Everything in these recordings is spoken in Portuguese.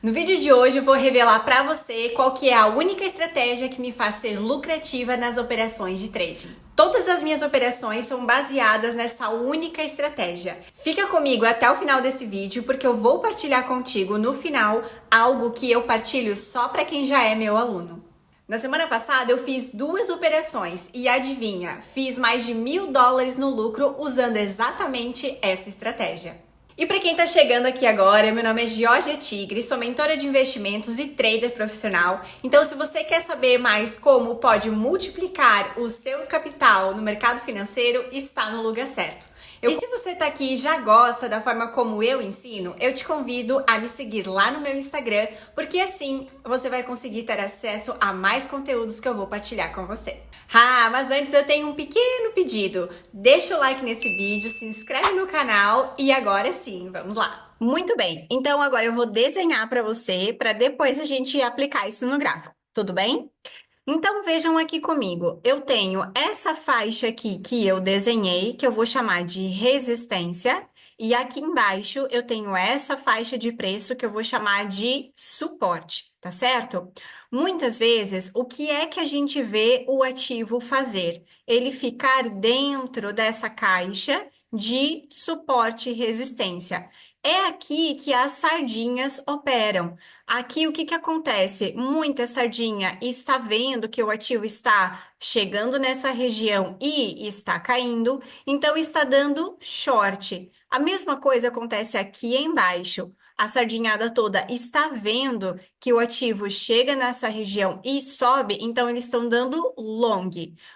No vídeo de hoje eu vou revelar para você qual que é a única estratégia que me faz ser lucrativa nas operações de trading. Todas as minhas operações são baseadas nessa única estratégia. Fica comigo até o final desse vídeo porque eu vou partilhar contigo no final algo que eu partilho só para quem já é meu aluno. Na semana passada eu fiz duas operações e adivinha, fiz mais de $1.000 no lucro usando exatamente essa estratégia. E para quem está chegando aqui agora, meu nome é Georgia Tigre, sou mentora de investimentos e trader profissional. Então, se você quer saber mais como pode multiplicar o seu capital no mercado financeiro, está no lugar certo. E se você está aqui e já gosta da forma como eu ensino, eu te convido a me seguir lá no meu Instagram, porque assim você vai conseguir ter acesso a mais conteúdos que eu vou partilhar com você. Ah, mas antes eu tenho um pequeno pedido. Deixa o like nesse vídeo, se inscreve no canal e agora sim, vamos lá. Muito bem, então agora eu vou desenhar para você, para depois a gente aplicar isso no gráfico, tudo bem? Então vejam aqui comigo, eu tenho essa faixa aqui que eu desenhei, que eu vou chamar de resistência, e aqui embaixo eu tenho essa faixa de preço que eu vou chamar de suporte, tá certo? Muitas vezes, o que é que a gente vê o ativo fazer? Ele ficar dentro dessa caixa de suporte e resistência. É aqui que as sardinhas operam. Aqui o que que acontece? Muita sardinha está vendo que o ativo está chegando nessa região e está caindo, então está dando short. A mesma coisa acontece aqui embaixo. A sardinhada toda está vendo que o ativo chega nessa região e sobe, então eles estão dando long.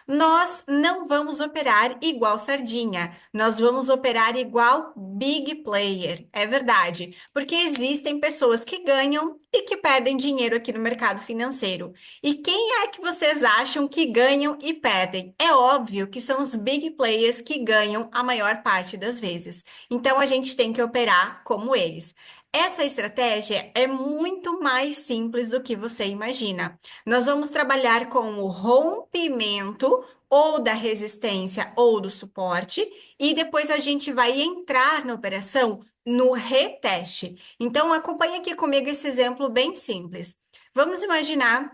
Nós não vamos operar igual sardinha, nós vamos operar igual big player. É verdade, porque existem pessoas que ganham e que perdem dinheiro aqui no mercado financeiro. E quem é que vocês acham que ganham e perdem? É óbvio que são os big players que ganham a maior parte das vezes. Então a gente tem que operar como eles. Essa estratégia é muito mais simples do que você imagina. Nós vamos trabalhar com o rompimento ou da resistência ou do suporte, e depois a gente vai entrar na operação no reteste. Então, acompanhe aqui comigo esse exemplo bem simples. Vamos imaginar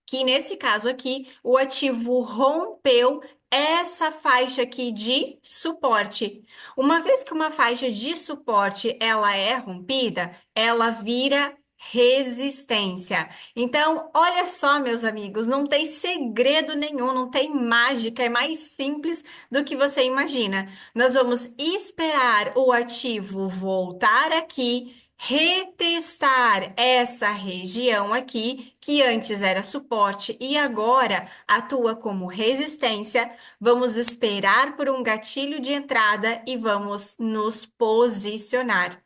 que nesse caso aqui, o ativo rompeu essa faixa aqui de suporte. Uma vez que uma faixa de suporte ela é rompida, ela vira resistência. Então, olha só, meus amigos, não tem segredo nenhum, não tem mágica, é mais simples do que você imagina. Nós vamos esperar o ativo voltar aqui, retestar essa região aqui, que antes era suporte e agora atua como resistência. Vamos esperar por um gatilho de entrada e vamos nos posicionar.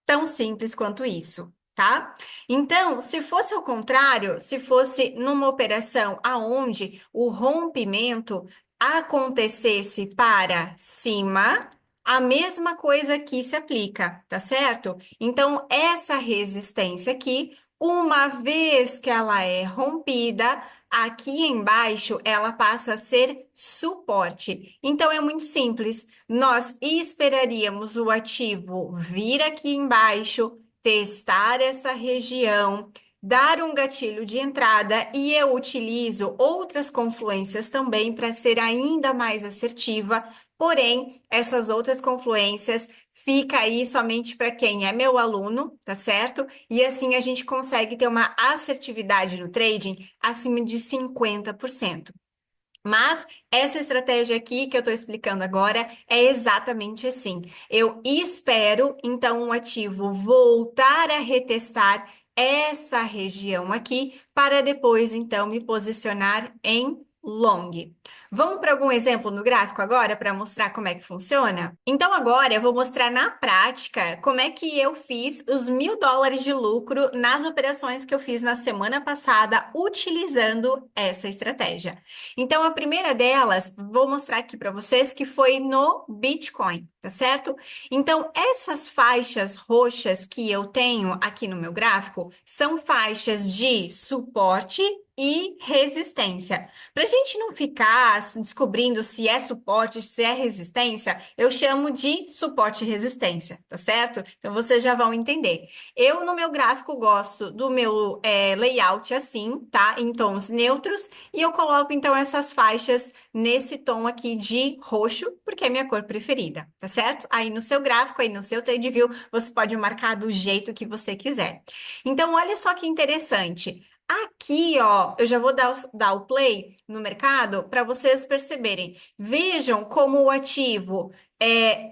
Tão simples quanto isso, tá? Então, se fosse ao contrário, se fosse numa operação aonde o rompimento acontecesse para cima, a mesma coisa aqui se aplica, tá certo? Então, essa resistência aqui, uma vez que ela é rompida, aqui embaixo ela passa a ser suporte. Então, é muito simples. Nós esperaríamos o ativo vir aqui embaixo, testar essa região, dar um gatilho de entrada e eu utilizo outras confluências também para ser ainda mais assertiva, porém, essas outras confluências fica aí somente para quem é meu aluno, tá certo? E assim a gente consegue ter uma assertividade no trading acima de 50%. Mas essa estratégia aqui que eu estou explicando agora é exatamente assim. Eu espero, então, um ativo voltar a retestar essa região aqui para depois, então, me posicionar em long. Vamos para algum exemplo no gráfico agora para mostrar como é que funciona? Então, agora eu vou mostrar na prática como é que eu fiz os $1.000 de lucro nas operações que eu fiz na semana passada utilizando essa estratégia. Então, a primeira delas, vou mostrar aqui para vocês que foi no Bitcoin. tá certo? Então, essas faixas roxas que eu tenho aqui no meu gráfico são faixas de suporte e resistência. Para a gente não ficar descobrindo se é suporte, se é resistência, eu chamo de suporte e resistência, tá certo? Então, vocês já vão entender. Eu, no meu gráfico, gosto do meu layout assim, tá? Em tons neutros, e eu coloco, então, essas faixas nesse tom aqui de roxo, porque é minha cor preferida, tá certo? Aí no seu gráfico, aí no seu TradingView, você pode marcar do jeito que você quiser. Então, olha só que interessante. Aqui, ó, eu já vou dar o play no mercado para vocês perceberem. Vejam como o ativo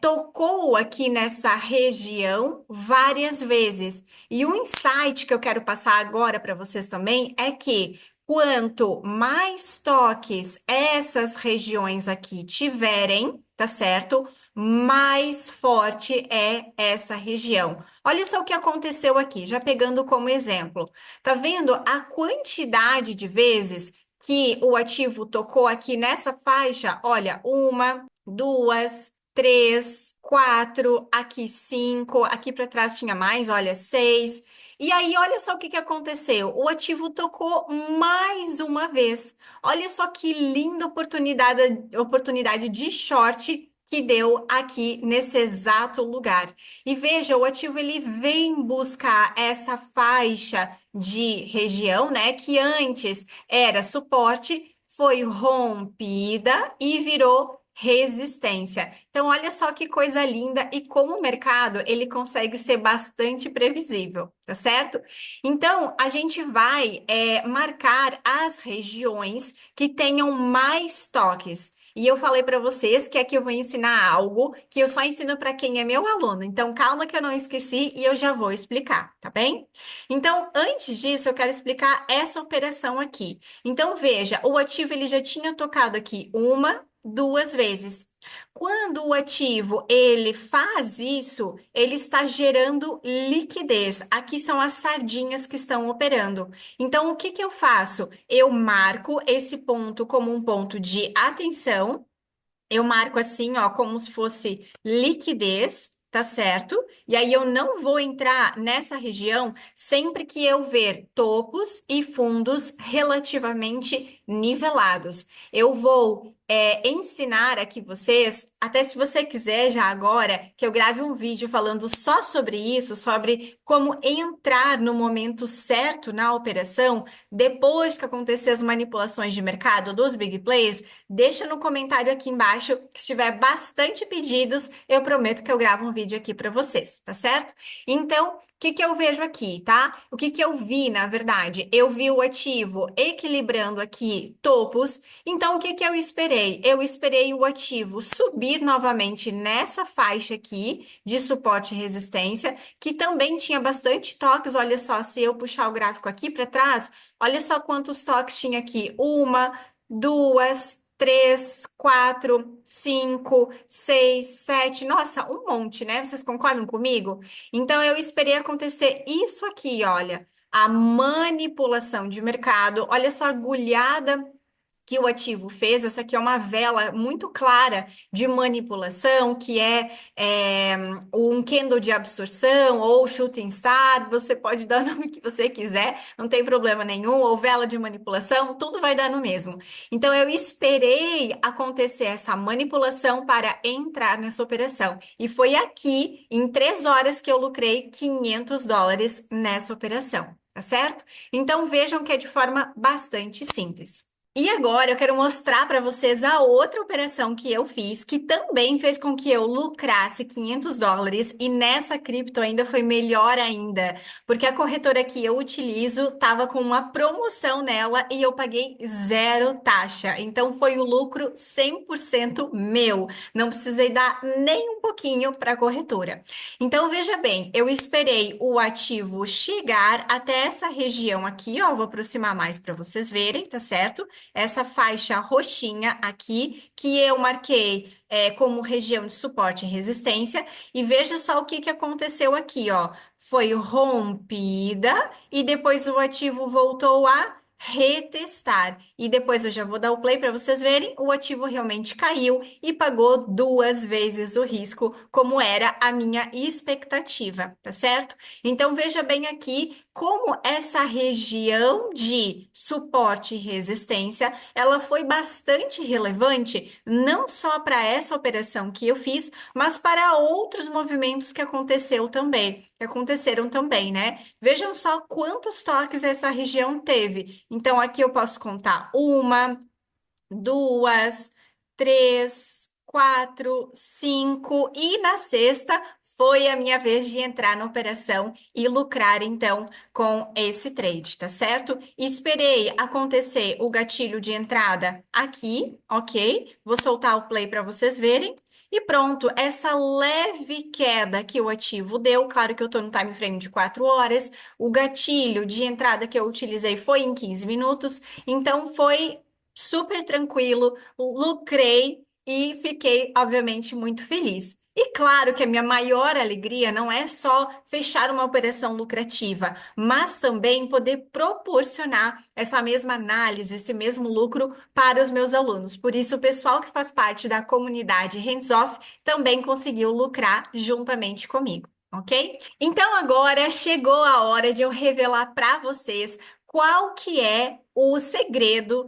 tocou aqui nessa região várias vezes. E o insight que eu quero passar agora para vocês também é que quanto mais toques essas regiões aqui tiverem, tá certo? Mais forte é essa região. Olha só o que aconteceu aqui, já pegando como exemplo. Tá vendo a quantidade de vezes que o ativo tocou aqui nessa faixa? Olha, uma, duas, três, quatro, aqui cinco, aqui para trás tinha mais, olha, seis. E aí, olha só o que que aconteceu. O ativo tocou mais uma vez. Olha só que linda oportunidade de short que deu aqui nesse exato lugar. E veja, o ativo ele vem buscar essa faixa de região, né, que antes era suporte, foi rompida e virou resistência. Então, olha só que coisa linda e como o mercado ele consegue ser bastante previsível, tá certo? Então, a gente vai marcar as regiões que tenham mais toques. E eu falei para vocês que aqui eu vou ensinar algo que eu só ensino para quem é meu aluno. Então, calma que eu não esqueci e eu já vou explicar, tá bem? Então, antes disso, eu quero explicar essa operação aqui. Então, veja, o ativo ele já tinha tocado aqui uma, duas vezes. Quando o ativo ele faz isso, ele está gerando liquidez. Aqui são as sardinhas que estão operando. Então, o que que eu faço? Eu marco esse ponto como um ponto de atenção. Eu marco assim, ó, como se fosse liquidez, tá certo? E aí eu não vou entrar nessa região sempre que eu ver topos e fundos relativamente nivelados. Eu vou ensinar aqui vocês, até se você quiser já agora, que eu grave um vídeo falando só sobre isso, sobre como entrar no momento certo na operação, depois que acontecer as manipulações de mercado dos big players. Deixa no comentário aqui embaixo, que se tiver bastante pedidos, eu prometo que eu gravo um vídeo aqui para vocês, tá certo? Então, o que que eu vejo aqui, tá? O que que eu vi, na verdade? Eu vi o ativo equilibrando aqui topos. Então, o que que eu esperei? Eu esperei o ativo subir novamente nessa faixa aqui de suporte e resistência, que também tinha bastante toques. Olha só, se eu puxar o gráfico aqui para trás, olha só quantos toques tinha aqui. Uma, duas, três, quatro, cinco, seis, sete. Nossa, um monte, né? Vocês concordam comigo? Então, eu esperei acontecer isso aqui, olha. A manipulação de mercado. Olha só a agulhada que o ativo fez. Essa aqui é uma vela muito clara de manipulação, que é um candle de absorção ou shooting star. Você pode dar o nome que você quiser, não tem problema nenhum, ou vela de manipulação, tudo vai dar no mesmo. Então, eu esperei acontecer essa manipulação para entrar nessa operação. E foi aqui, em 3 horas, que eu lucrei US$ 500 nessa operação, tá certo? Então, vejam que é de forma bastante simples. E agora eu quero mostrar para vocês a outra operação que eu fiz, que também fez com que eu lucrasse US$ 500, e nessa cripto ainda foi melhor ainda, porque a corretora que eu utilizo estava com uma promoção nela e eu paguei zero taxa. Então foi o lucro 100% meu. Não precisei dar nem um pouquinho para a corretora. Então veja bem, eu esperei o ativo chegar até essa região aqui, ó, vou aproximar mais para vocês verem, tá certo? Essa faixa roxinha aqui, que eu marquei como região de suporte e resistência, e veja só o que que aconteceu aqui, ó. Foi rompida e depois o ativo voltou a retestar. E depois eu já vou dar o play para vocês verem, o ativo realmente caiu e pagou 2 vezes o risco, como era a minha expectativa, tá certo? Então veja bem aqui como essa região de suporte e resistência, ela foi bastante relevante, não só para essa operação que eu fiz, mas para outros movimentos que aconteceram também, né? Vejam só quantos toques essa região teve. Então, aqui eu posso contar uma, duas, três, quatro, cinco, e na sexta foi a minha vez de entrar na operação e lucrar então com esse trade, tá certo? Esperei acontecer o gatilho de entrada aqui, ok? Vou soltar o play para vocês verem. E pronto, essa leve queda que o ativo deu, claro que eu estou no time frame de 4 horas, o gatilho de entrada que eu utilizei foi em 15 minutos, então foi super tranquilo, lucrei e fiquei, obviamente, muito feliz. E claro que a minha maior alegria não é só fechar uma operação lucrativa, mas também poder proporcionar essa mesma análise, esse mesmo lucro para os meus alunos. Por isso, o pessoal que faz parte da comunidade Hands Off também conseguiu lucrar juntamente comigo. Ok? Então agora chegou a hora de eu revelar para vocês qual que é o segredo,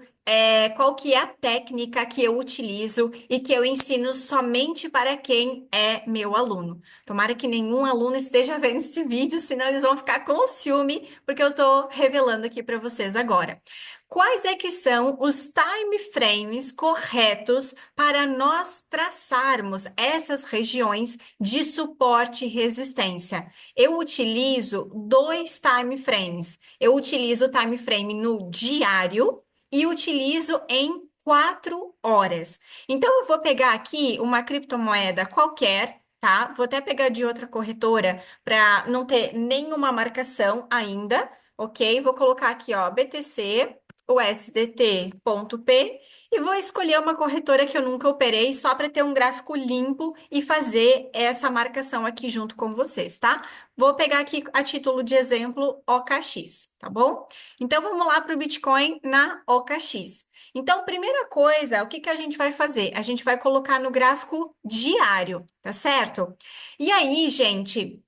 qual que é a técnica que eu utilizo e que eu ensino somente para quem é meu aluno. Tomara que nenhum aluno esteja vendo esse vídeo, senão eles vão ficar com ciúme, porque eu estou revelando aqui para vocês agora. Quais é que são os time frames corretos para nós traçarmos essas regiões de suporte e resistência? Eu utilizo 2 time frames. Eu utilizo o time frame no diário e utilizo em 4 horas. Então, eu vou pegar aqui uma criptomoeda qualquer, tá? Vou até pegar de outra corretora para não ter nenhuma marcação ainda, ok? Vou colocar aqui, ó, BTC, USDT.P e vou escolher uma corretora que eu nunca operei só para ter um gráfico limpo e fazer essa marcação aqui junto com vocês, tá? Vou pegar aqui a título de exemplo OKX, tá bom? Então vamos lá para o Bitcoin na OKX. Então, primeira coisa, o que que a gente vai fazer? A gente vai colocar no gráfico diário, tá certo? E aí, gente,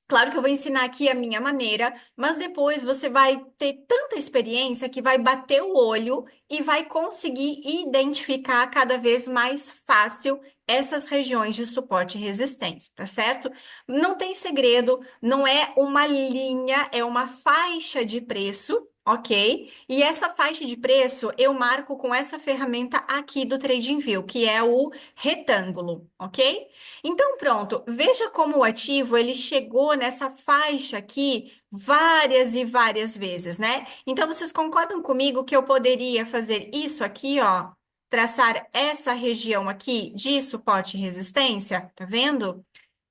claro que eu vou ensinar aqui a minha maneira, mas depois você vai ter tanta experiência que vai bater o olho e vai conseguir identificar cada vez mais fácil essas regiões de suporte e resistência, tá certo? Não tem segredo, não é uma linha, é uma faixa de preço. Ok? E essa faixa de preço eu marco com essa ferramenta aqui do TradingView, que é o retângulo, ok? Então, pronto, veja como o ativo ele chegou nessa faixa aqui várias e várias vezes, né? Então, vocês concordam comigo que eu poderia fazer isso aqui, ó, traçar essa região aqui de suporte e resistência? Tá vendo?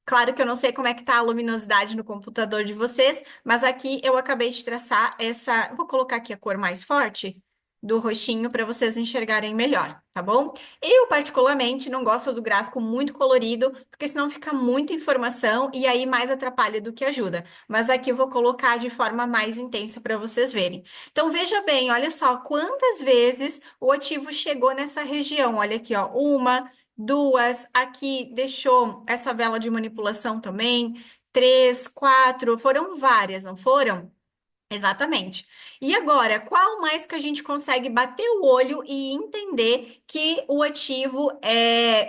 Claro que eu não sei como é que tá a luminosidade no computador de vocês, mas aqui eu acabei de traçar essa. Vou colocar aqui a cor mais forte do roxinho para vocês enxergarem melhor, tá bom? Eu, particularmente, não gosto do gráfico muito colorido, porque senão fica muita informação e aí mais atrapalha do que ajuda. Mas aqui eu vou colocar de forma mais intensa para vocês verem. Então, veja bem, olha só quantas vezes o ativo chegou nessa região. Olha aqui, ó, uma. Duas, aqui deixou essa vela de manipulação também. Três, quatro, foram várias, não foram? Exatamente. E agora, qual mais que a gente consegue bater o olho e entender que o ativo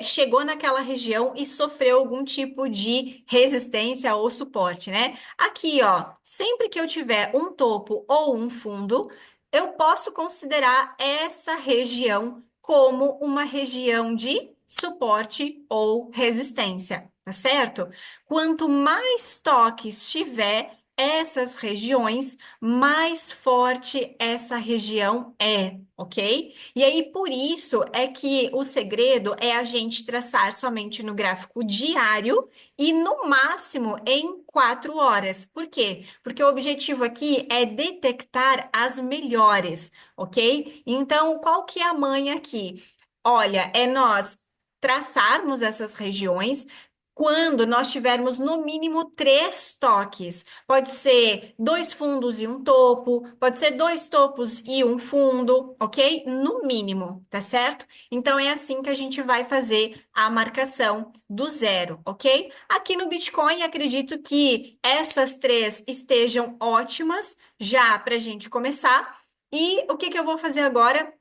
chegou naquela região e sofreu algum tipo de resistência ou suporte, né? Aqui, ó, sempre que eu tiver um topo ou um fundo, eu posso considerar essa região como uma região de suporte ou resistência, tá certo? Quanto mais toques tiver essas regiões, mais forte essa região é, ok? E aí, por isso é que o segredo é a gente traçar somente no gráfico diário e no máximo em 4 horas. Por quê? Porque o objetivo aqui é detectar as melhores, ok? Então, qual que é a manha aqui? Olha, é nós traçarmos essas regiões quando nós tivermos no mínimo 3 toques. Pode ser 2 fundos e um topo, pode ser 2 topos e um fundo, ok? No mínimo, tá certo? Então é assim que a gente vai fazer a marcação do zero, ok? Aqui no Bitcoin, acredito que essas 3 estejam ótimas já para a gente começar. E o que que eu vou fazer agora?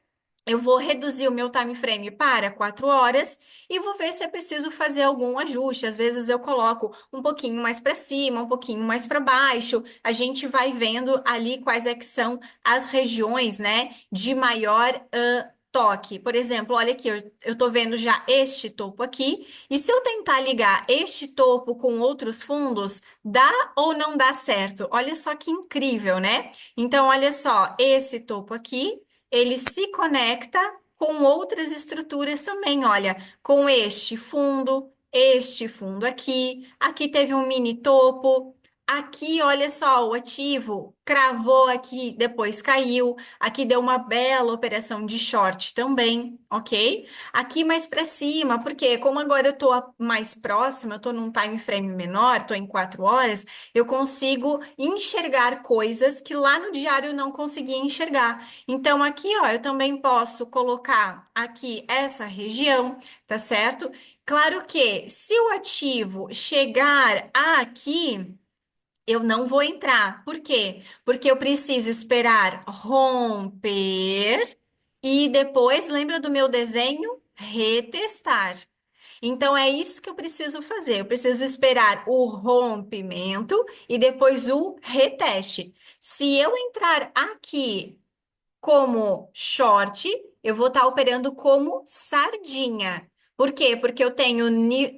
Eu vou reduzir o meu time frame para 4 horas e vou ver se é preciso fazer algum ajuste. Às vezes eu coloco um pouquinho mais para cima, um pouquinho mais para baixo. A gente vai vendo ali quais é que são as regiões, né, de maior toque. Por exemplo, olha aqui, eu tô vendo já este topo aqui. E se eu tentar ligar este topo com outros fundos, dá ou não dá certo? Olha só que incrível, né? Então, olha só, esse topo aqui ele se conecta com outras estruturas também, olha, com este fundo aqui, aqui teve um mini topo, aqui, olha só, o ativo cravou aqui, depois caiu, aqui deu uma bela operação de short também, ok? Aqui mais para cima, porque como agora eu tô mais próxima, eu tô num time frame menor, tô em 4 horas, eu consigo enxergar coisas que lá no diário eu não conseguia enxergar. Então, aqui, ó, eu também posso colocar aqui essa região, tá certo? Claro que se o ativo chegar aqui, eu não vou entrar. Por quê? Porque eu preciso esperar romper e depois, lembra do meu desenho? Retestar. Então, é isso que eu preciso fazer. Eu preciso esperar o rompimento e depois o reteste. Se eu entrar aqui como short, eu vou estar operando como sardinha. Por quê? Porque eu tenho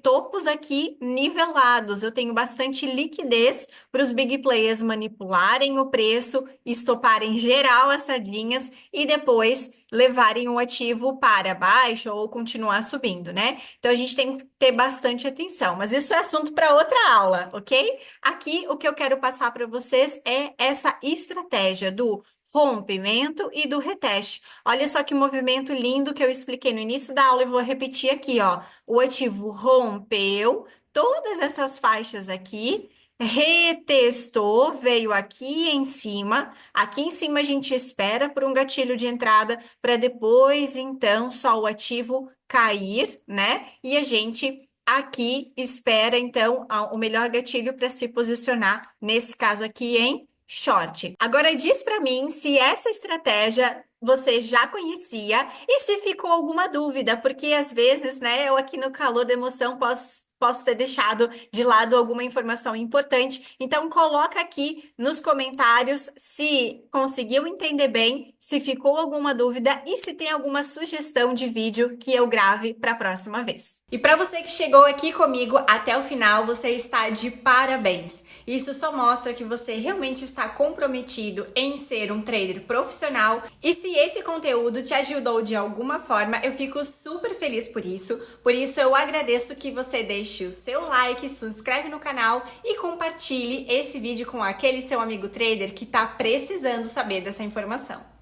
topos aqui nivelados, eu tenho bastante liquidez para os big players manipularem o preço, estoparem geral as sardinhas e depois levarem o ativo para baixo ou continuar subindo, né? Então a gente tem que ter bastante atenção, mas isso é assunto para outra aula, ok? Aqui o que eu quero passar para vocês é essa estratégia do rompimento e do reteste. Olha só que movimento lindo que eu expliquei no início da aula e vou repetir aqui, ó. O ativo rompeu todas essas faixas aqui, retestou, veio aqui em cima. Aqui em cima a gente espera por um gatilho de entrada para depois, então, só o ativo cair, né? E a gente aqui espera, então, o melhor gatilho para se posicionar, nesse caso aqui, em short. Agora diz para mim se essa estratégia você já conhecia e se ficou alguma dúvida, porque às vezes, né, eu aqui no calor da emoção posso ter deixado de lado alguma informação importante. Então coloca aqui nos comentários se conseguiu entender bem, se ficou alguma dúvida e se tem alguma sugestão de vídeo que eu grave para a próxima vez. E para você que chegou aqui comigo até o final, você está de parabéns. Isso só mostra que você realmente está comprometido em ser um trader profissional. E se esse conteúdo te ajudou de alguma forma, eu fico super feliz por isso. Por isso eu agradeço que você deixe o seu like, se inscreve no canal e compartilhe esse vídeo com aquele seu amigo trader que está precisando saber dessa informação.